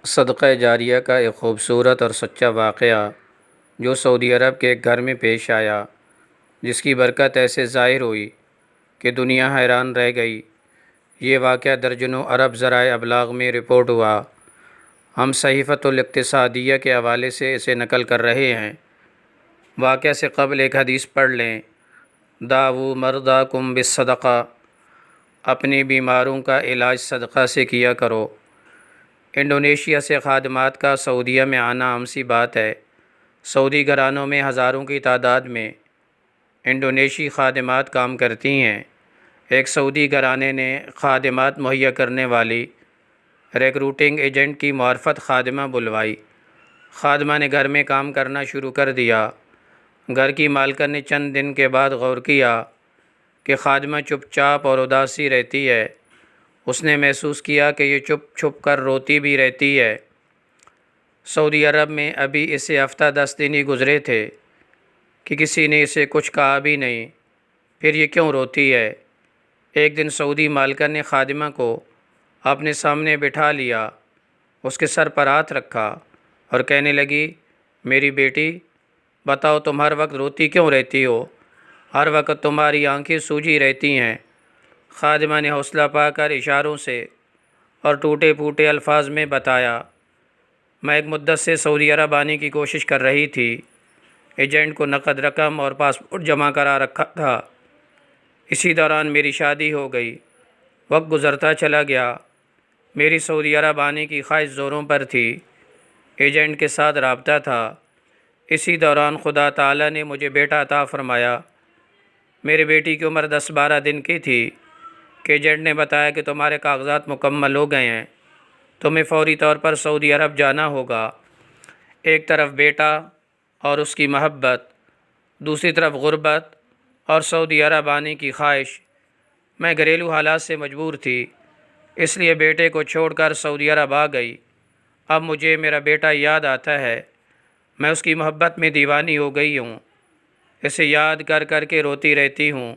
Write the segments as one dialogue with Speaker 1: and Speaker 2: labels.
Speaker 1: صدقہ جاریہ کا ایک خوبصورت اور سچا واقعہ جو سعودی عرب کے ایک گھر میں پیش آیا، جس کی برکت ایسے ظاہر ہوئی کہ دنیا حیران رہ گئی۔ یہ واقعہ درجنوں عرب ذرائع ابلاغ میں رپورٹ ہوا۔ ہم صحیفۃ الاقتصادیہ کے حوالے سے اسے نقل کر رہے ہیں۔ واقعہ سے قبل ایک حدیث پڑھ لیں۔ داؤ مرضاکم بالصدقہ، اپنی بیماروں کا علاج صدقہ سے کیا کرو۔ انڈونیشیا سے خادمات کا سعودیہ میں آنا عام سی بات ہے۔ سعودی گھرانوں میں ہزاروں کی تعداد میں انڈونیشی خادمات کام کرتی ہیں۔ ایک سعودی گھرانے نے خادمات مہیا کرنے والی ریکروٹنگ ایجنٹ کی معرفت خادمہ بلوائی۔ خادمہ نے گھر میں کام کرنا شروع کر دیا۔ گھر کی مالکن نے چند دن کے بعد غور کیا کہ خادمہ چپ چاپ اور اداسی رہتی ہے۔ اس نے محسوس کیا کہ یہ چپ چھپ کر روتی بھی رہتی ہے۔ سعودی عرب میں ابھی اسے ہفتہ 10 دن ہی گزرے تھے کہ کسی نے اسے کچھ کہا بھی نہیں، پھر یہ کیوں روتی ہے؟ ایک دن سعودی مالکن نے خادمہ کو اپنے سامنے بٹھا لیا، اس کے سر پر ہاتھ رکھا اور کہنے لگی، میری بیٹی بتاؤ تم ہر وقت روتی کیوں رہتی ہو؟ ہر وقت تمہاری آنکھیں سوجی رہتی ہیں۔ خادمہ نے حوصلہ پا کر اشاروں سے اور ٹوٹے پھوٹے الفاظ میں بتایا، میں ایک مدت سے سعودی عرب آنے کی کوشش کر رہی تھی۔ ایجنٹ کو نقد رقم اور پاسپورٹ جمع کرا رکھا تھا۔ اسی دوران میری شادی ہو گئی۔ وقت گزرتا چلا گیا۔ میری سعودی عرب آنے کی خواہش زوروں پر تھی۔ ایجنٹ کے ساتھ رابطہ تھا۔ اسی دوران خدا تعالیٰ نے مجھے بیٹا عطا فرمایا۔ میرے بیٹی کی عمر 10-12 دن کی تھی کہ ایجنٹ نے بتایا کہ تمہارے کاغذات مکمل ہو گئے ہیں، تمہیں فوری طور پر سعودی عرب جانا ہوگا۔ ایک طرف بیٹا اور اس کی محبت، دوسری طرف غربت اور سعودی عرب آنے کی خواہش۔ میں گھریلو حالات سے مجبور تھی، اس لیے بیٹے کو چھوڑ کر سعودی عرب آ گئی۔ اب مجھے میرا بیٹا یاد آتا ہے، میں اس کی محبت میں دیوانی ہو گئی ہوں، اسے یاد کر کر کے روتی رہتی ہوں۔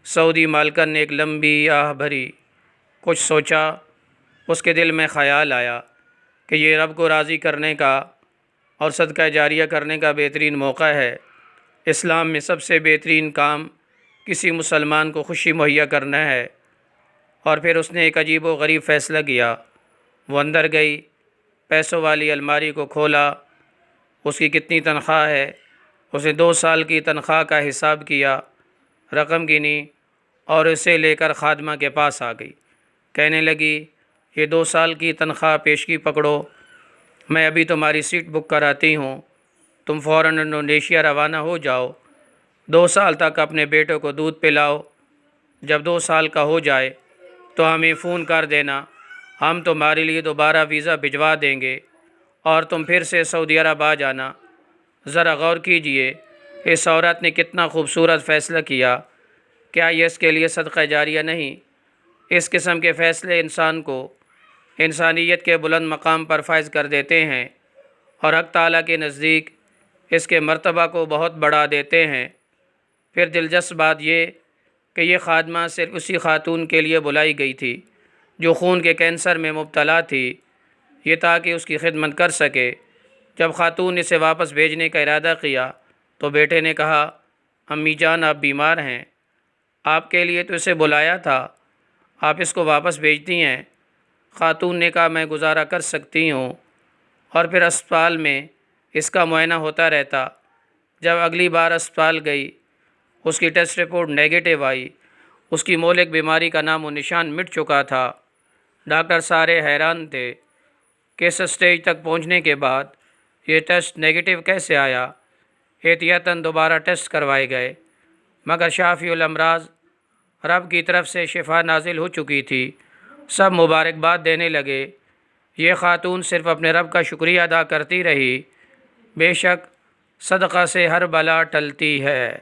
Speaker 1: سعودی مالکن نے ایک لمبی آہ بھری، کچھ سوچا۔ اس کے دل میں خیال آیا کہ یہ رب کو راضی کرنے کا اور صدقہ جاریہ کرنے کا بہترین موقع ہے۔ اسلام میں سب سے بہترین کام کسی مسلمان کو خوشی مہیا کرنا ہے۔ اور پھر اس نے ایک عجیب و غریب فیصلہ کیا۔ وہ اندر گئی، پیسوں والی الماری کو کھولا، اس کی کتنی تنخواہ ہے، اسے 2 سال کی تنخواہ کا حساب کیا، رقم گنی اور اسے لے کر خادمہ کے پاس آ گئی۔ کہنے لگی، یہ 2 سال کی تنخواہ پیشگی پکڑو، میں ابھی تمہاری سیٹ بک کراتی ہوں، تم فوراً انڈونیشیا روانہ ہو جاؤ۔ 2 سال تک اپنے بیٹے کو دودھ پلاؤ۔ جب 2 سال کا ہو جائے تو ہمیں فون کر دینا، ہم تمہارے لیے دوبارہ ویزا بھجوا دیں گے اور تم پھر سے سعودی عرب آ جانا۔ ذرا غور کیجئے، اس عورت نے کتنا خوبصورت فیصلہ کیا۔ کیا یہ اس کے لیے صدقہ جاریہ نہیں؟ اس قسم کے فیصلے انسان کو انسانیت کے بلند مقام پر فائز کر دیتے ہیں اور حق تعالیٰ کے نزدیک اس کے مرتبہ کو بہت بڑھا دیتے ہیں۔ پھر دلچسپ بات یہ کہ یہ خادمہ صرف اسی خاتون کے لیے بلائی گئی تھی جو خون کے کینسر میں مبتلا تھی، یہ تاکہ اس کی خدمت کر سکے۔ جب خاتون نے اسے واپس بھیجنے کا ارادہ کیا تو بیٹے نے کہا، امی جان آپ بیمار ہیں، آپ کے لیے تو اسے بلایا تھا، آپ اس کو واپس بھیجتی ہیں؟ خاتون نے کہا، میں گزارا کر سکتی ہوں۔ اور پھر اسپتال میں اس کا معائنہ ہوتا رہتا۔ جب اگلی بار اسپتال گئی، اس کی ٹیسٹ رپورٹ نیگیٹو آئی، اس کی مہلک بیماری کا نام و نشان مٹ چکا تھا۔ ڈاکٹر سارے حیران تھے کہ اس سٹیج تک پہنچنے کے بعد یہ ٹیسٹ نیگیٹو کیسے آیا۔ احتیاطاً دوبارہ ٹیسٹ کروائے گئے، مگر شافی الامراض رب کی طرف سے شفا نازل ہو چکی تھی۔ سب مبارکباد دینے لگے۔ یہ خاتون صرف اپنے رب کا شکریہ ادا کرتی رہی۔ بے شک صدقہ سے ہر بلا ٹلتی ہے۔